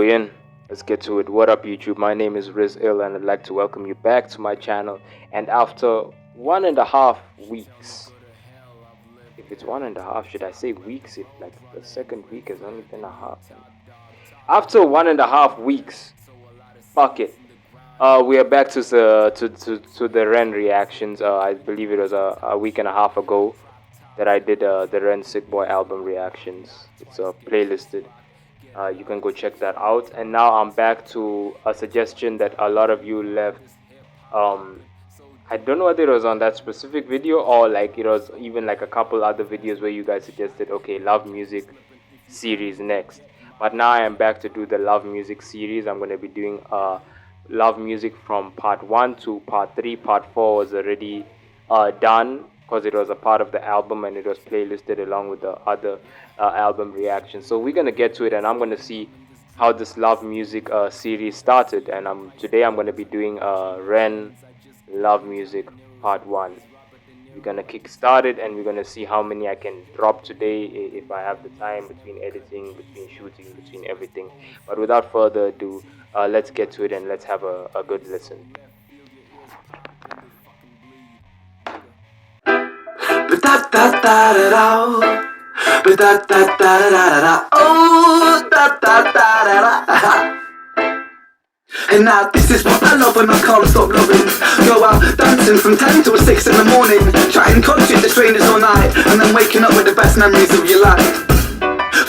we in? Let's get to it. What up, YouTube? My name is Riz Ill, and I'd like to welcome you back to my channel. And after 1.5 weeks, if it's 1.5, should I say weeks? If like the second week has only been a half. After 1.5 weeks, fuck it. We are back to the REN reactions. I believe it was a week and a half ago that I did the REN Sick Boy album reactions. It's playlisted. You can go check that out. And now I'm back to a suggestion that a lot of you left. I don't know whether it was on that specific video or like it was even like a couple other videos where you guys suggested, okay, Love Music series next. But now I am back to do the Love Music series. I'm going to be doing Love Music from part 1 to part 3. Part 4 was already done because it was a part of the album and it was playlisted along with the other album reactions. So we're going to get to it, and I'm going to see how this Love Music series started. And today I'm going to be doing REN Love Music part 1. We're going to kick start it, and we're going to see how many I can drop today if I have the time, between editing, between shooting, between everything. But without further ado, let's get to it and let's have a good listen. And now this is what I love and I can't stop loving. Go out dancing from 10 till 6 in the morning, chatting culture to strangers all night, and then waking up with the best memories of your life.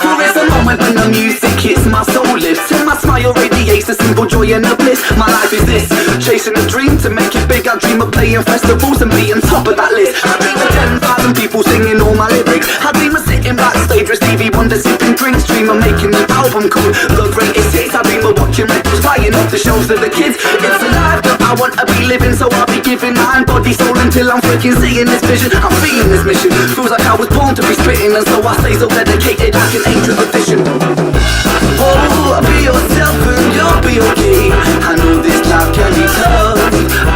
For it's a moment when the music hits my soul lifts, and my smile radiates the simple joy and the bliss. My life is this, chasing a dream to make it big. I dream of playing festivals and being top of that list. I dream of 10,000 people singing all my lyrics. I dream of sitting backstage with Stevie Wonder sipping drinks. Dream of making an album called The Greatest Hits. I dream of watching records flying off the shelves of the kids. It's a life that I want to be living, so I'll be giving mind, body, soul until I'm freaking seeing this vision. I'm feeling this mission, feels like I was born to be spitting, and so I stay so dedicated like an angel of vision. Oh, be yourself and you'll be okay. I know this life can be tough,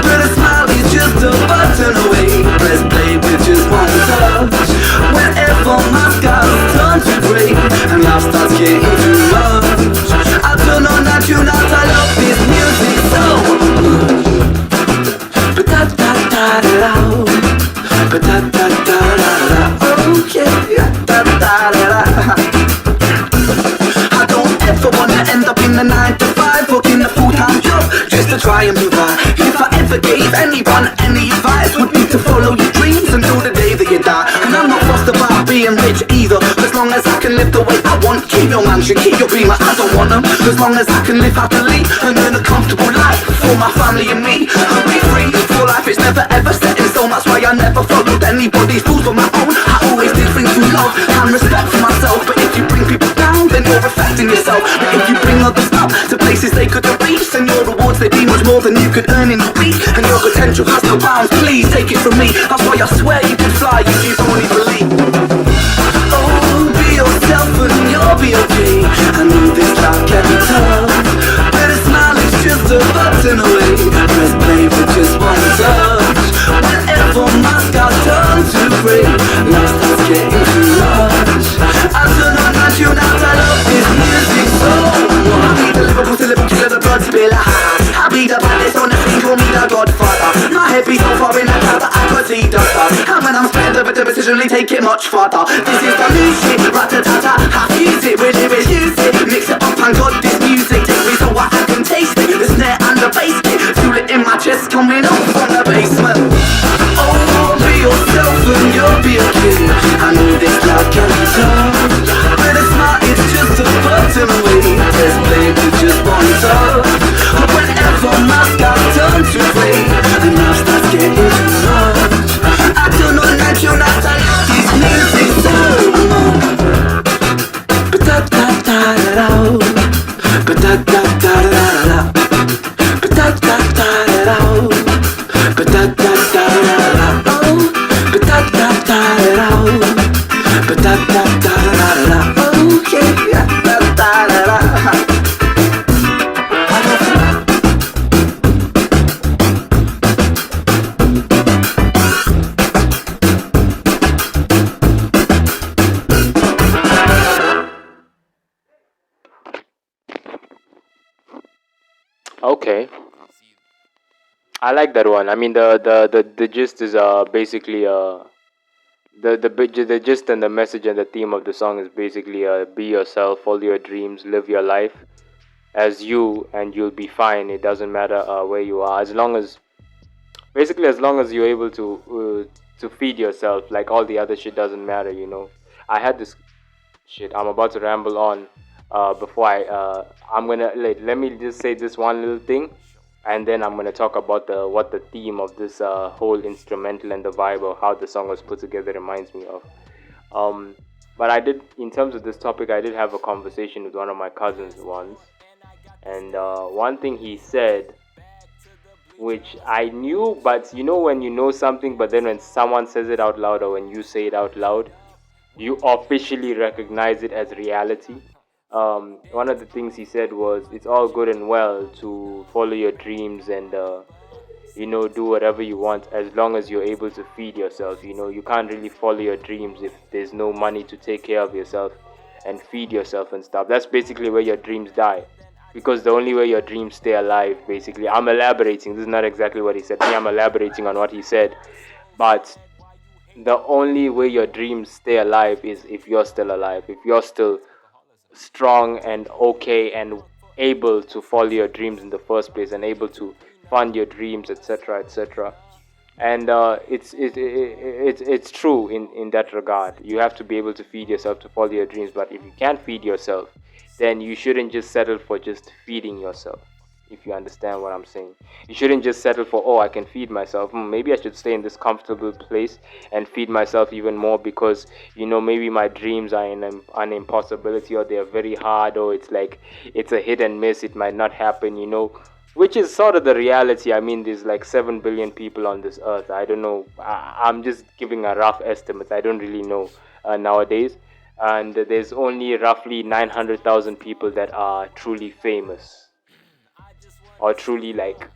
but a smile is just a button away. Press play with just one touch. Whenever my skies turn to grey and life starts getting too much, I turn on that tune out. I love this music so much. But da da da da da, but da da da da da. Oh yeah, da da da da. I wanna end up in a 9 to 5, working a full-time job just to try and survive. If I ever gave anyone any advice, would be to follow your dreams until the day that you die. And I'm not fussed about being rich either, as long as I can live the way I want. Keep your mansion, keep your beamer, I don't want them, as long as I can live happily and earn a comfortable life for my family and me. I'll be free for life, it's never ever set in stone. That's why I never followed anybody's rules but my own. I always did things with love and respect for myself. But if you bring people down, then you're affecting yourself. But if you bring others up to places they couldn't reach, then your rewards they be much more than you could earn in a week. And your potential has no bounds, please take it from me. That's why I swear you can fly if you only believe. Oh, be yourself and you'll be okay. I know this life can be tough, but a smile is just a button away. Press play with just one touch. Whenever my sky turns to grey, life starts getting too much, I turn on that tune out. I love this music so much. I be the Liverpool to Liverpool to the blood spill. I be the baddest on the scene, call me the Godfather. My head be so far in the cloud that I could see the stars. And when I'm spread over the decisionally take it much farther. This is the new shit, rat-a-ta-ta. Half use it, with it, use it. Mix it up and God, this music take me so I can taste it. The snare and the bass kick, feel it in my chest coming up from the basement. Oh, be yourself and you'll be okay. I know this life can be tough, but a smile is just a button away. Just play with just one touch. Whenever my sky turns to grey and life starts getting too much, I turn on that tune out. I love this music so much. But da da da da da, but da da da da da, but da da da da da, but da da da da da, but da da da da, but da da da da da. Oh yeah, da da da da. Okay, I like that one. I mean, the gist is basically the gist and the message and the theme of the song is basically be yourself, follow your dreams, live your life as you, and you'll be fine. It doesn't matter where you are, as long as basically as long as you're able to feed yourself. Like all the other shit doesn't matter, you know. I had this shit. I'm about to ramble on. Before I'm gonna let me just say this one little thing, and then I'm gonna talk about the what the theme of this whole instrumental and the vibe of how the song was put together reminds me of. Um, but I did, in terms of this topic, I did have a conversation with one of my cousins once, and one thing he said, which I knew, but you know when you know something, but then when someone says it out loud or when you say it out loud, you officially recognize it as reality. One of the things he said was, "It's all good and well to follow your dreams and do whatever you want as long as you're able to feed yourself. You know, you can't really follow your dreams if there's no money to take care of yourself and feed yourself and stuff. That's basically where your dreams die." Because the only way your dreams stay alive, basically, I'm elaborating. This is not exactly what he said. Me, I'm elaborating on what he said. But the only way your dreams stay alive is if you're still alive, if you're still strong and okay and able to follow your dreams in the first place and able to fund your dreams, etc., etc. And it's true in that regard. You have to be able to feed yourself to follow your dreams. But if you can't feed yourself, then you shouldn't just settle for just feeding yourself. If you understand what I'm saying, you shouldn't just settle for, oh, I can feed myself. Maybe I should stay in this comfortable place and feed myself even more because maybe my dreams are an impossibility, or they're very hard, or it's like it's a hit and miss. It might not happen. Which is sort of the reality. I mean, there's like 7 billion people on this earth. I don't know. I'm just giving a rough estimate. I don't really know nowadays. And there's only roughly 900,000 people that are truly famous or truly, like,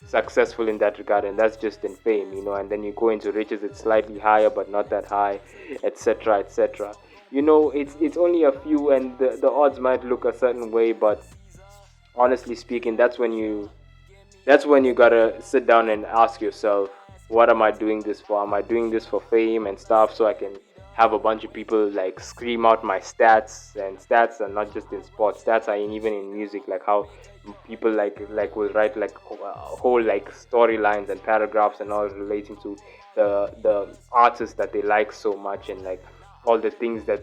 successful in that regard. And that's just in fame, and then you go into riches, it's slightly higher, but not that high, etc., etc. It's only a few, and the odds might look a certain way, but honestly speaking, that's when you gotta sit down and ask yourself, what am I doing this for? Am I doing this for fame and stuff so I can have a bunch of people like scream out my stats? And stats are not just in sports, stats are even in music, like how people will write like whole like storylines and paragraphs and all relating to the artist that they like so much, and like all the things that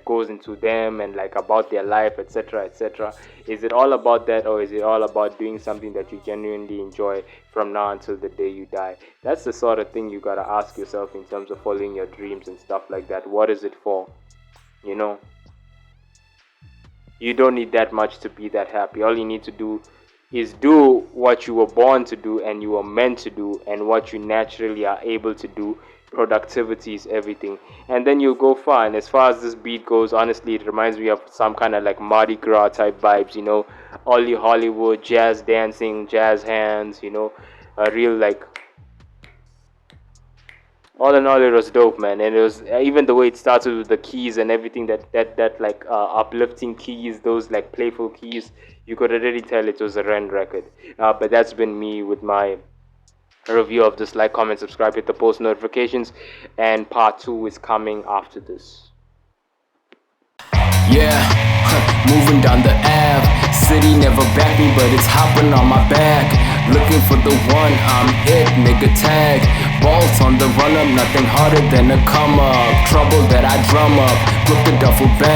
goes into them, and like about their life, etc., etc. Is it all about that, or is it all about doing something that you genuinely enjoy from now until the day you die? That's the sort of thing you gotta ask yourself in terms of following your dreams and stuff like that. What is it for? you know you don't need that much to be that happy. All you need to do is do what you were born to do and you were meant to do, and what you naturally are able to do. Productivity is everything, and then you'll go far. And as far as this beat goes, honestly, it reminds me of some kind of like Mardi Gras type vibes, Ollie Hollywood, jazz dancing, jazz hands, a real like, all in all, it was dope, man. And it was even the way it started with the keys and everything, that like uplifting keys, those like playful keys. You could already tell it was a REN record. But that's been me with my review of this. Like, comment, subscribe, hit the post notifications, and part 2 is coming after this. Yeah, moving down the Ave. City never backed me, but it's hopping on my back. Looking for the one, I'm it, nigga tag. Bolts on the run up, nothing harder than a come up. Trouble that I drum up, grip the duffel bag.